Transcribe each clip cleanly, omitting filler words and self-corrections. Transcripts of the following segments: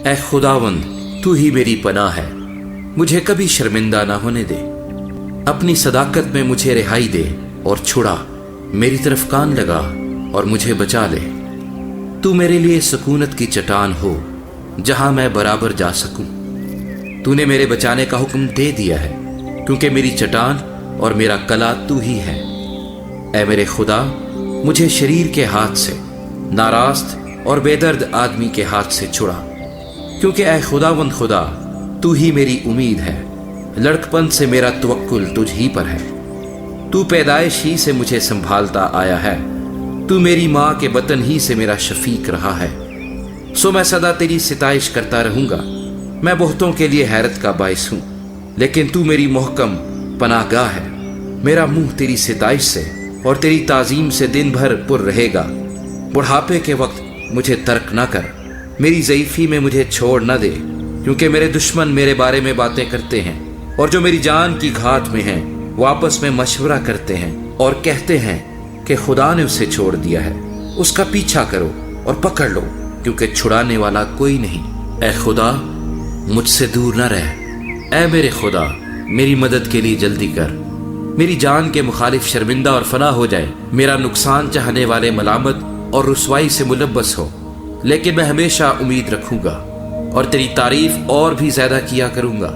اے خداوند تو ہی میری پناہ ہے، مجھے کبھی شرمندہ نہ ہونے دے۔ اپنی صداقت میں مجھے رہائی دے اور چھڑا، میری طرف کان لگا اور مجھے بچا لے۔ تو میرے لیے سکونت کی چٹان ہو جہاں میں برابر جا سکوں۔ تو نے میرے بچانے کا حکم دے دیا ہے، کیونکہ میری چٹان اور میرا کلا تو ہی ہے۔ اے میرے خدا، مجھے شریر کے ہاتھ سے، ناراست اور بے درد آدمی کے ہاتھ سے چھڑا، کیونکہ اے خداوند خدا تو ہی میری امید ہے۔ لڑکپن سے میرا توکل تجھ ہی پر ہے۔ تو پیدائش ہی سے مجھے سنبھالتا آیا ہے، تو میری ماں کے بطن ہی سے میرا شفیق رہا ہے۔ سو میں سدا تیری ستائش کرتا رہوں گا۔ میں بہتوں کے لیے حیرت کا باعث ہوں، لیکن تو میری محکم پناہ گاہ ہے۔ میرا منہ تیری ستائش سے اور تیری تعظیم سے دن بھر پر رہے گا۔ بڑھاپے کے وقت مجھے ترک نہ کر، میری ضعیفی میں مجھے چھوڑ نہ دے، کیونکہ میرے دشمن میرے بارے میں باتیں کرتے ہیں، اور جو میری جان کی گھاٹ میں ہیں وہ آپس میں مشورہ کرتے ہیں اور کہتے ہیں کہ خدا نے اسے چھوڑ دیا ہے۔ اس کا پیچھا کرو اور پکڑ لو، کیونکہ چھڑانے والا کوئی نہیں۔ اے خدا، مجھ سے دور نہ رہ۔ اے میرے خدا، میری مدد کے لیے جلدی کر۔ میری جان کے مخالف شرمندہ اور فنا ہو جائے، میرا نقصان چاہنے والے ملامت اور رسوائی سے ملبس ہو، لیکن میں ہمیشہ امید رکھوں گا اور تیری تعریف اور بھی زیادہ کیا کروں گا۔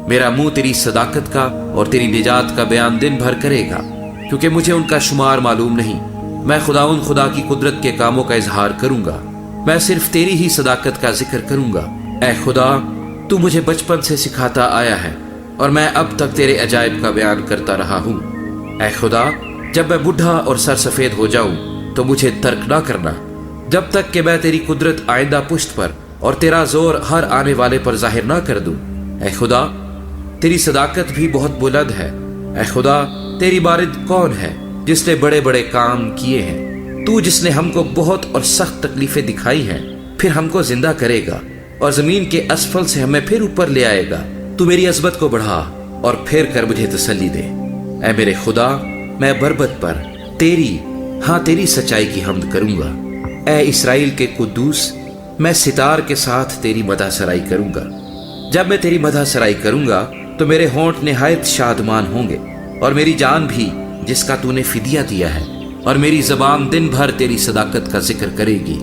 میرا منہ تیری صداقت کا اور تیری نجات کا بیان دن بھر کرے گا، کیونکہ مجھے ان کا شمار معلوم نہیں۔ میں خداوند خدا کی قدرت کے کاموں کا اظہار کروں گا، میں صرف تیری ہی صداقت کا ذکر کروں گا۔ اے خدا، تو مجھے بچپن سے سکھاتا آیا ہے، اور میں اب تک تیرے عجائب کا بیان کرتا رہا ہوں۔ اے خدا، جب میں بوڑھا اور سر سفید ہو جاؤں تو مجھے ترک نہ کرنا، جب تک کہ میں تیری قدرت آئندہ پشت پر اور تیرا زور ہر آنے والے پر ظاہر نہ کر دوں۔ اے خدا، تیری صداقت بھی بہت بلند ہے۔ اے خدا، تیری بارد کون ہے جس نے بڑے بڑے کام کیے ہیں؟ تو جس نے ہم کو بہت اور سخت تکلیفیں دکھائی ہیں، پھر ہم کو زندہ کرے گا اور زمین کے اسفل سے ہمیں پھر اوپر لے آئے گا۔ تو میری عظمت کو بڑھا اور پھر کر مجھے تسلی دے۔ اے میرے خدا، میں بربت پر تیری سچائی کی حمد کروں گا۔ اے اسرائیل کے قدوس، میں ستار کے ساتھ تیری مدح سرائی کروں گا۔ جب میں تیری مدح سرائی کروں گا تو میرے ہونٹ نہایت شادمان ہوں گے، اور میری جان بھی جس کا تو نے فدیہ دیا ہے، اور میری زبان دن بھر تیری صداقت کا ذکر کرے گی،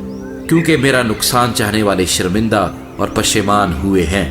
کیونکہ میرا نقصان چاہنے والے شرمندہ اور پشیمان ہوئے ہیں۔